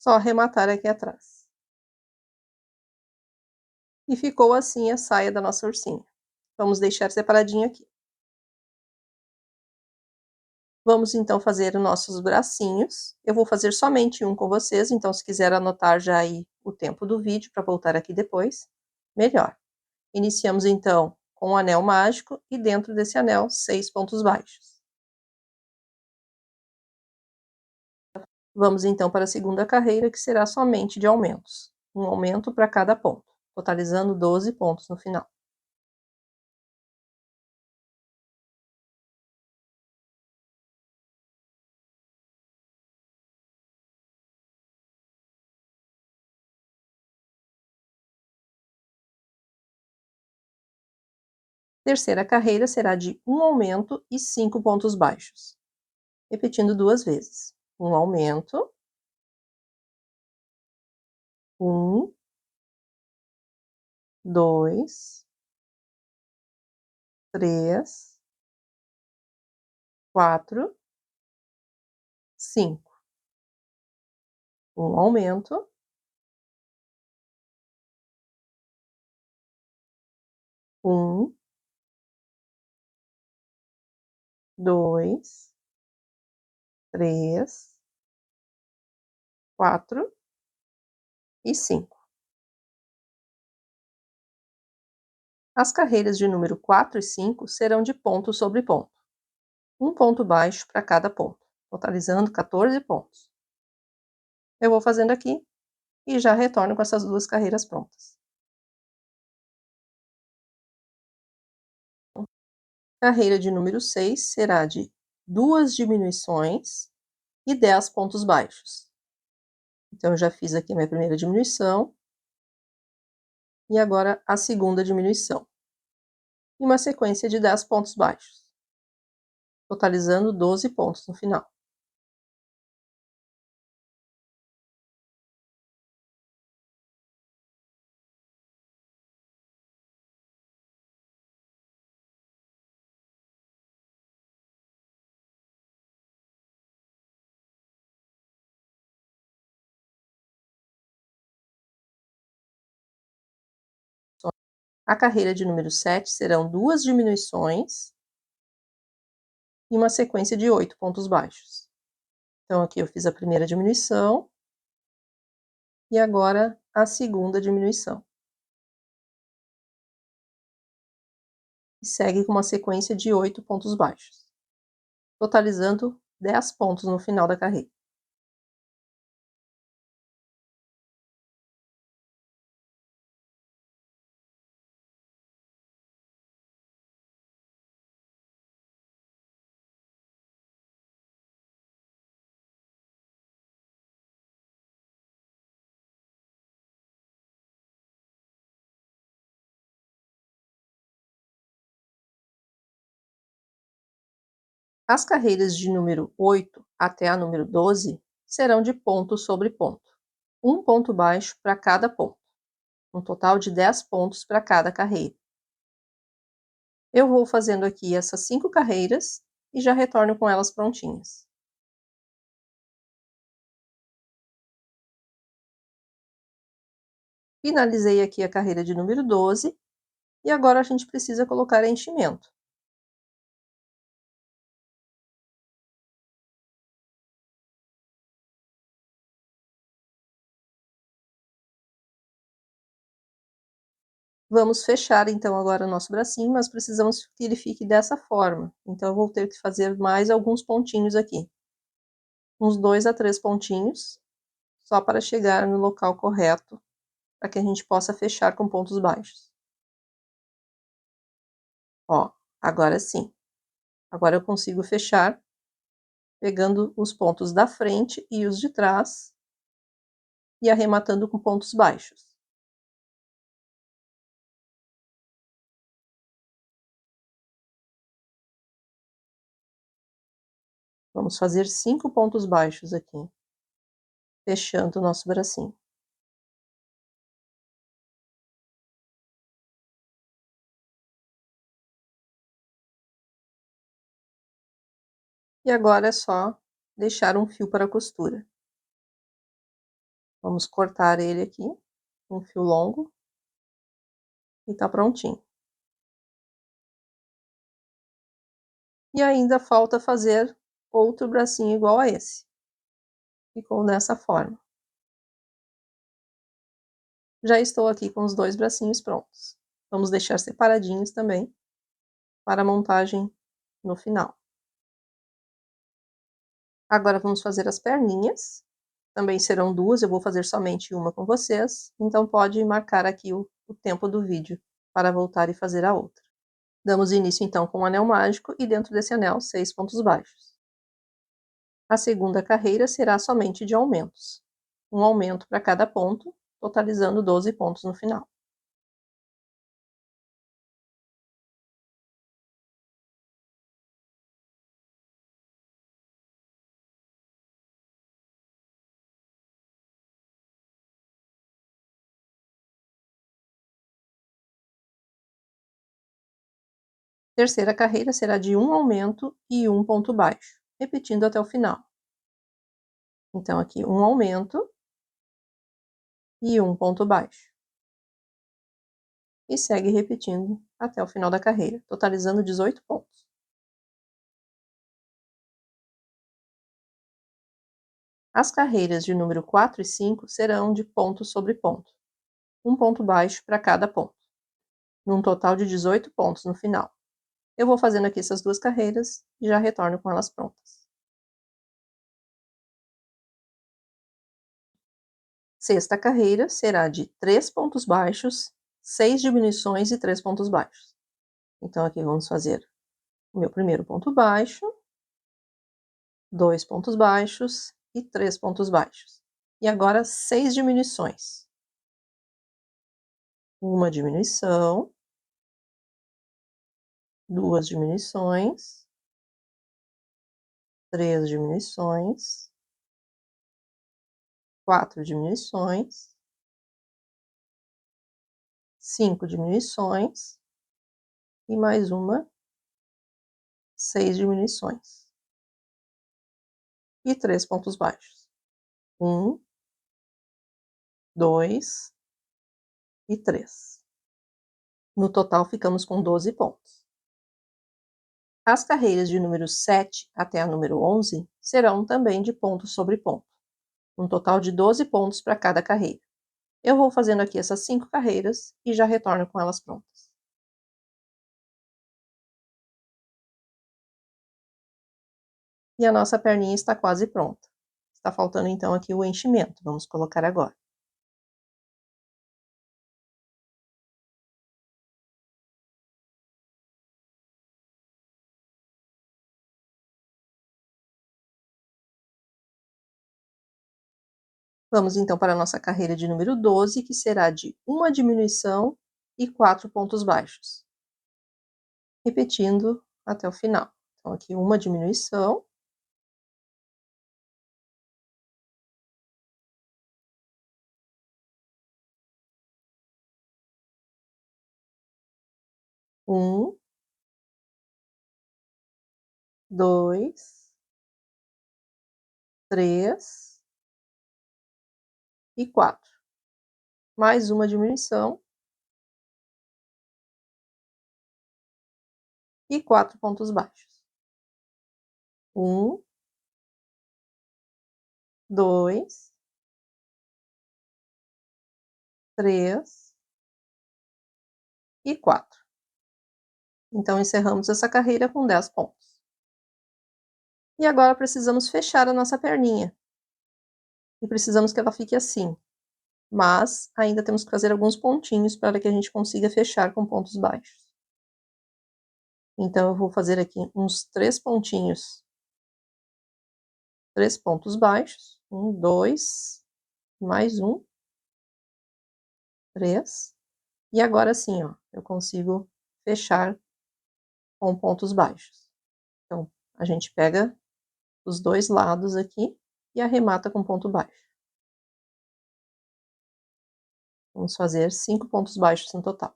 Só arrematar aqui atrás. E ficou assim a saia da nossa ursinha. Vamos deixar separadinho aqui. Vamos então fazer os nossos bracinhos. Eu vou fazer somente um com vocês, então se quiser anotar já aí o tempo do vídeo para voltar aqui depois, melhor. Iniciamos então com o anel mágico e dentro desse anel 6 pontos baixos. Vamos então para a segunda carreira, que será somente de aumentos. Um aumento para cada ponto, totalizando 12 pontos no final. Terceira carreira será de um aumento e 5 pontos baixos. Repetindo 2 vezes. Um aumento, 1, 2, 3, 4, 5. Um aumento, 1, 2, 3, 4 e 5. As carreiras de número 4 e 5 serão de ponto sobre ponto. Um ponto baixo para cada ponto, totalizando 14 pontos. Eu vou fazendo aqui e já retorno com essas duas carreiras prontas. Carreira de número 6 será de 2 diminuições e 10 pontos baixos. Então, eu já fiz aqui a minha primeira diminuição e agora a segunda diminuição. E uma sequência de 10 pontos baixos, totalizando 12 pontos no final. A carreira de número 7 serão 2 diminuições e uma sequência de 8 pontos baixos. Então, aqui eu fiz a primeira diminuição e agora a segunda diminuição. E segue com uma sequência de 8 pontos baixos, totalizando 10 pontos no final da carreira. As carreiras de número 8 até a número 12 serão de ponto sobre ponto, um ponto baixo para cada ponto, um total de 10 pontos para cada carreira. Eu vou fazendo aqui essas 5 carreiras e já retorno com elas prontinhas. Finalizei aqui a carreira de número 12 e agora a gente precisa colocar enchimento. Vamos fechar então agora o nosso bracinho, mas precisamos que ele fique dessa forma. Então eu vou ter que fazer mais alguns pontinhos aqui. Uns 2 a 3 pontinhos, só para chegar no local correto, para que a gente possa fechar com pontos baixos. Ó, agora sim. Agora eu consigo fechar, pegando os pontos da frente e os de trás, e arrematando com pontos baixos. Vamos fazer 5 pontos baixos aqui, fechando o nosso bracinho. E agora é só deixar um fio para a costura. Vamos cortar ele aqui, um fio longo, e tá prontinho. E ainda falta fazer outro bracinho igual a esse. Ficou dessa forma. Já estou aqui com os 2 bracinhos prontos. Vamos deixar separadinhos também, para a montagem no final. Agora vamos fazer as perninhas. Também serão 2, eu vou fazer somente uma com vocês, então pode marcar aqui o tempo do vídeo, para voltar e fazer a outra. Damos início então com o anel mágico e dentro desse anel 6 pontos baixos. A segunda carreira será somente de aumentos. Um aumento para cada ponto, totalizando 12 pontos no final. Terceira carreira será de um aumento e um ponto baixo, repetindo até o final. Então, aqui um aumento e um ponto baixo. E segue repetindo até o final da carreira, totalizando 18 pontos. As carreiras de número 4 e 5 serão de ponto sobre ponto, um ponto baixo para cada ponto, num total de 18 pontos no final. Eu vou fazendo aqui essas 2 carreiras e já retorno com elas prontas. Sexta carreira será de 3 pontos baixos, 6 diminuições e 3 pontos baixos. Então, aqui vamos fazer o meu primeiro ponto baixo, 2 pontos baixos e 3 pontos baixos. E agora 6 diminuições. Uma diminuição, 2 diminuições, 3 diminuições, 4 diminuições, 5 diminuições e mais uma, 6 diminuições. E 3 pontos baixos. 1, 2 e 3. No total, ficamos com 12 pontos. As carreiras de número 7 até a número 11 serão também de ponto sobre ponto, um total de 12 pontos para cada carreira. Eu vou fazendo aqui essas 5 carreiras e já retorno com elas prontas. E a nossa perninha está quase pronta. Está faltando então aqui o enchimento, vamos colocar agora. Vamos então para a nossa carreira de número 12, que será de uma diminuição e 4 pontos baixos. Repetindo até o final. Então, aqui uma diminuição. Um, 2, 3 e 4. Mais uma diminuição. E 4 pontos baixos. 1, 2, 3 e 4. Então, encerramos essa carreira com 10 pontos. E agora precisamos fechar a nossa perninha. E precisamos que ela fique assim. Mas ainda temos que fazer alguns pontinhos para que a gente consiga fechar com pontos baixos. Então, eu vou fazer aqui uns 3 pontinhos. 3 pontos baixos. 1, 2, mais um. 3. E agora sim, ó, eu consigo fechar com pontos baixos. Então, a gente pega os 2 lados aqui e arremata com ponto baixo. Vamos fazer 5 pontos baixos no total.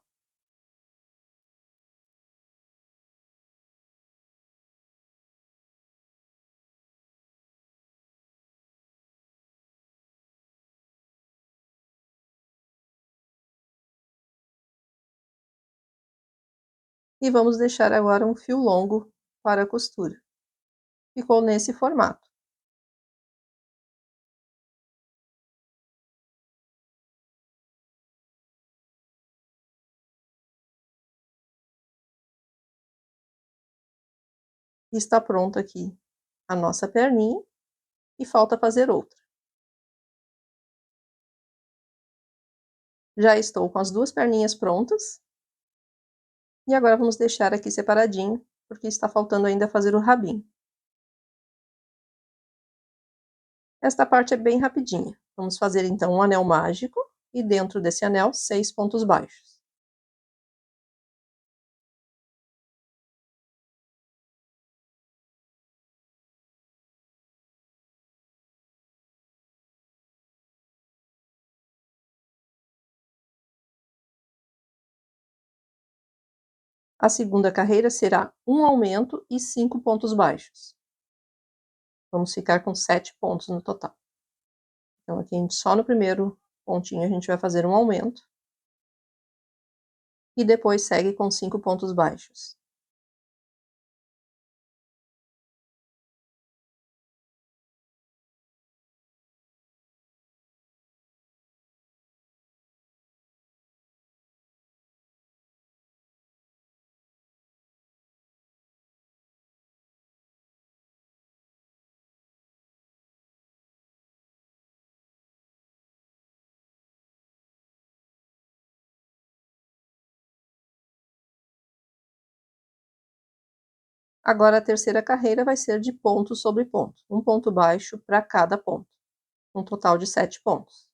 E vamos deixar agora um fio longo para a costura. Ficou nesse formato. Está pronta aqui a nossa perninha e falta fazer outra. Já estou com as duas perninhas prontas. E agora vamos deixar aqui separadinho, porque está faltando ainda fazer o rabinho. Esta parte é bem rapidinha. Vamos fazer então um anel mágico e dentro desse anel 6 pontos baixos. A segunda carreira será um aumento e 5 pontos baixos. Vamos ficar com 7 pontos no total. Então aqui só no primeiro pontinho a gente vai fazer um aumento. E depois segue com 5 pontos baixos. Agora a terceira carreira vai ser de ponto sobre ponto, um ponto baixo para cada ponto, um total de 7 pontos.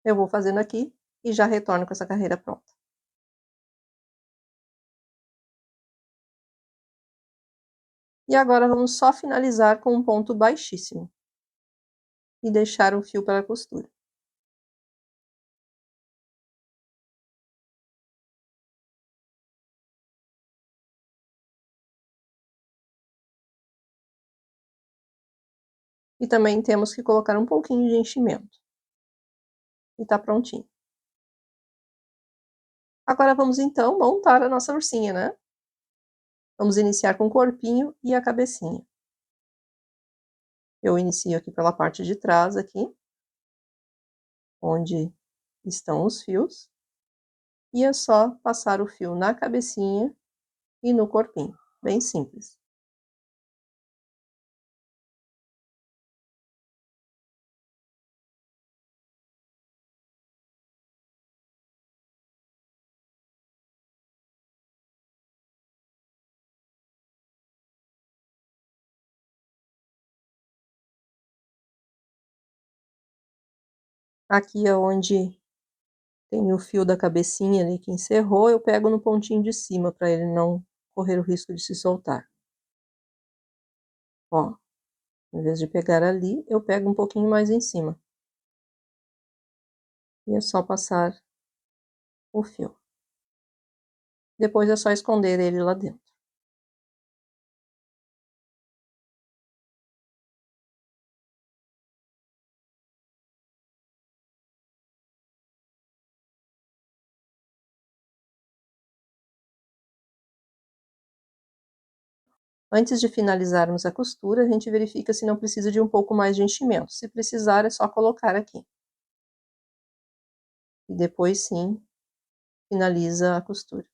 Eu vou fazendo aqui e já retorno com essa carreira pronta. E agora vamos só finalizar com um ponto baixíssimo e deixar o fio para a costura. E também temos que colocar um pouquinho de enchimento. E tá prontinho. Agora vamos então montar a nossa ursinha, né? Vamos iniciar com o corpinho e a cabecinha. Eu inicio aqui pela parte de trás, aqui, onde estão os fios. E é só passar o fio na cabecinha e no corpinho. Bem simples. Aqui é onde tem o fio da cabecinha ali que encerrou, eu pego no pontinho de cima para ele não correr o risco de se soltar. Ó, em vez de pegar ali, eu pego um pouquinho mais em cima. E é só passar o fio. Depois é só esconder ele lá dentro. Antes de finalizarmos a costura, a gente verifica se não precisa de um pouco mais de enchimento. Se precisar, é só colocar aqui. E depois sim, finaliza a costura.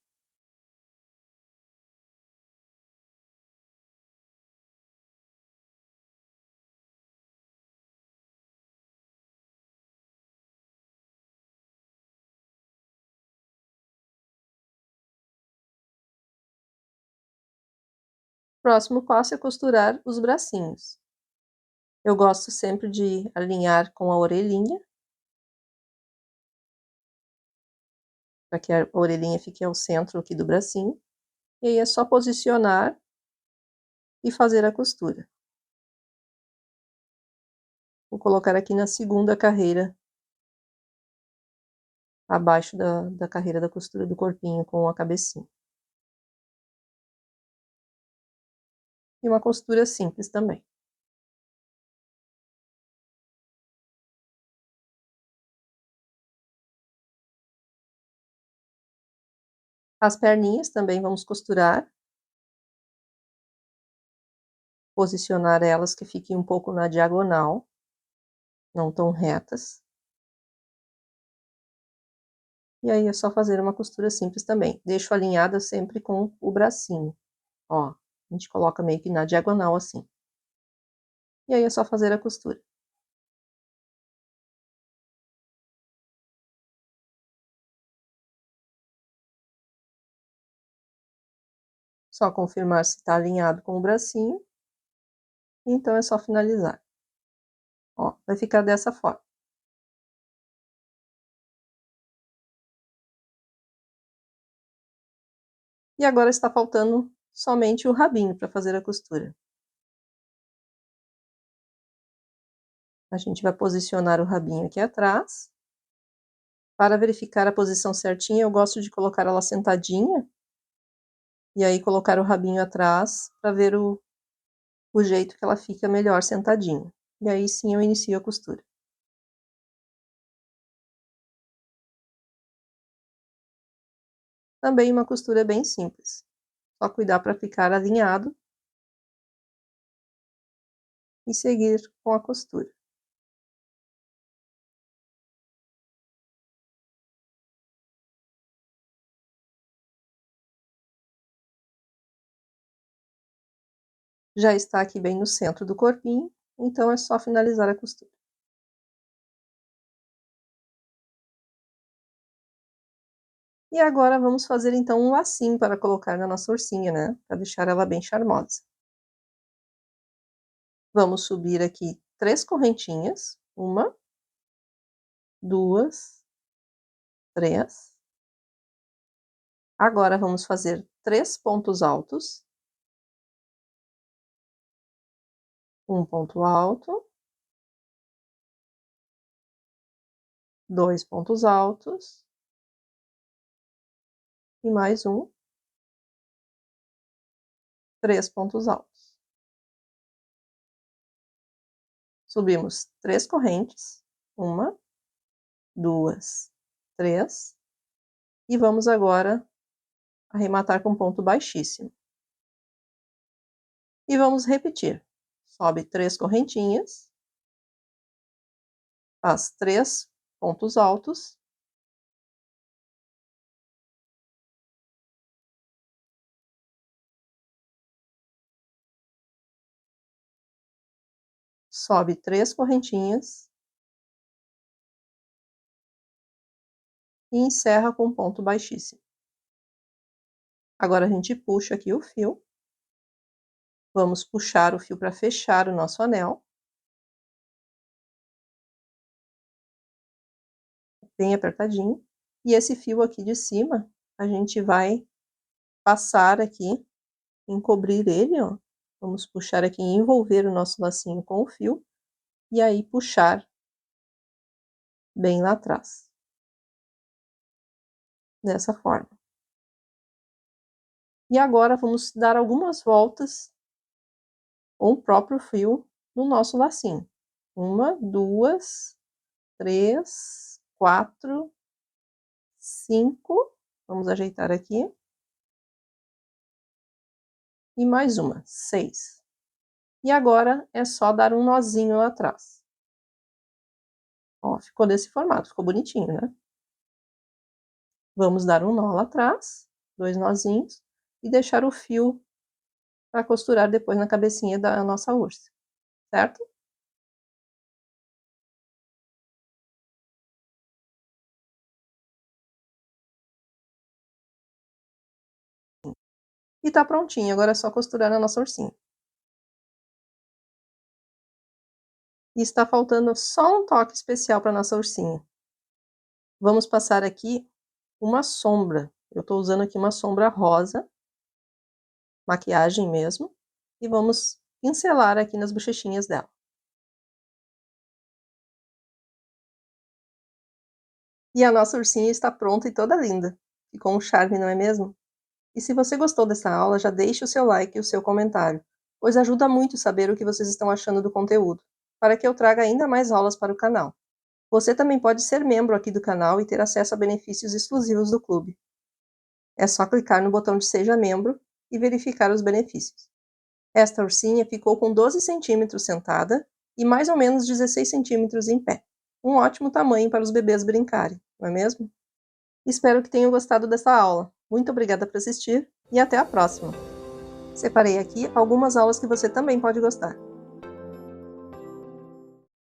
Próximo passo é costurar os bracinhos. Eu gosto sempre de alinhar com a orelhinha, para que a orelhinha fique ao centro aqui do bracinho. E aí é só posicionar e fazer a costura. Vou colocar aqui na segunda carreira, abaixo da carreira da costura do corpinho com a cabecinha. E uma costura simples também. As perninhas também vamos costurar. Posicionar elas que fiquem um pouco na diagonal, não tão retas. E aí é só fazer uma costura simples também. Deixo alinhada sempre com o bracinho. Ó, a gente coloca meio que na diagonal assim. E aí é só fazer a costura. Só confirmar se tá alinhado com o bracinho. Então é só finalizar. Ó, vai ficar dessa forma. E agora está faltando somente o rabinho para fazer a costura. A gente vai posicionar o rabinho aqui atrás. Para verificar a posição certinha, eu gosto de colocar ela sentadinha. E aí colocar o rabinho atrás para ver o jeito que ela fica melhor sentadinha. E aí sim eu inicio a costura. Também uma costura bem simples. Só cuidar para ficar alinhado. E seguir com a costura. Já está aqui bem no centro do corpinho, então é só finalizar a costura. E agora vamos fazer então um lacinho para colocar na nossa ursinha, né? Para deixar ela bem charmosa. Vamos subir aqui 3 correntinhas. 1, 2, 3. Agora vamos fazer 3 pontos altos. Um ponto alto. 2 pontos altos. E mais um. 3 pontos altos. Subimos 3 correntes. 1, 2, 3. E vamos agora arrematar com ponto baixíssimo. E vamos repetir. Sobe 3 correntinhas. Faz 3 pontos altos. Sobe 3 correntinhas. E encerra com ponto baixíssimo. Agora a gente puxa aqui o fio. Vamos puxar o fio para fechar o nosso anel. Bem apertadinho. E esse fio aqui de cima, a gente vai passar aqui, encobrir ele, ó. Vamos puxar aqui e envolver o nosso lacinho com o fio. E aí puxar bem lá atrás. Dessa forma. E agora vamos dar algumas voltas com o próprio fio no nosso lacinho. 1, 2, 3, 4, 5. Vamos ajeitar aqui. E mais uma, 6. E agora é só dar um nozinho lá atrás. Ó, ficou desse formato, ficou bonitinho, né? Vamos dar um nó lá atrás, 2 nozinhos, e deixar o fio para costurar depois na cabecinha da nossa ursa, certo? E tá prontinho, agora é só costurar na nossa ursinha. E está faltando só um toque especial para nossa ursinha. Vamos passar aqui uma sombra. Eu tô usando aqui uma sombra rosa, maquiagem mesmo, e vamos pincelar aqui nas bochechinhas dela. E a nossa ursinha está pronta e toda linda. Ficou um charme, não é mesmo? E se você gostou dessa aula, já deixe o seu like e o seu comentário, pois ajuda muito saber o que vocês estão achando do conteúdo, para que eu traga ainda mais aulas para o canal. Você também pode ser membro aqui do canal e ter acesso a benefícios exclusivos do clube. É só clicar no botão de Seja Membro e verificar os benefícios. Esta ursinha ficou com 12 centímetros sentada e mais ou menos 16 centímetros em pé. Um ótimo tamanho para os bebês brincarem, não é mesmo? Espero que tenham gostado dessa aula. Muito obrigada por assistir e até a próxima! Separei aqui algumas aulas que você também pode gostar.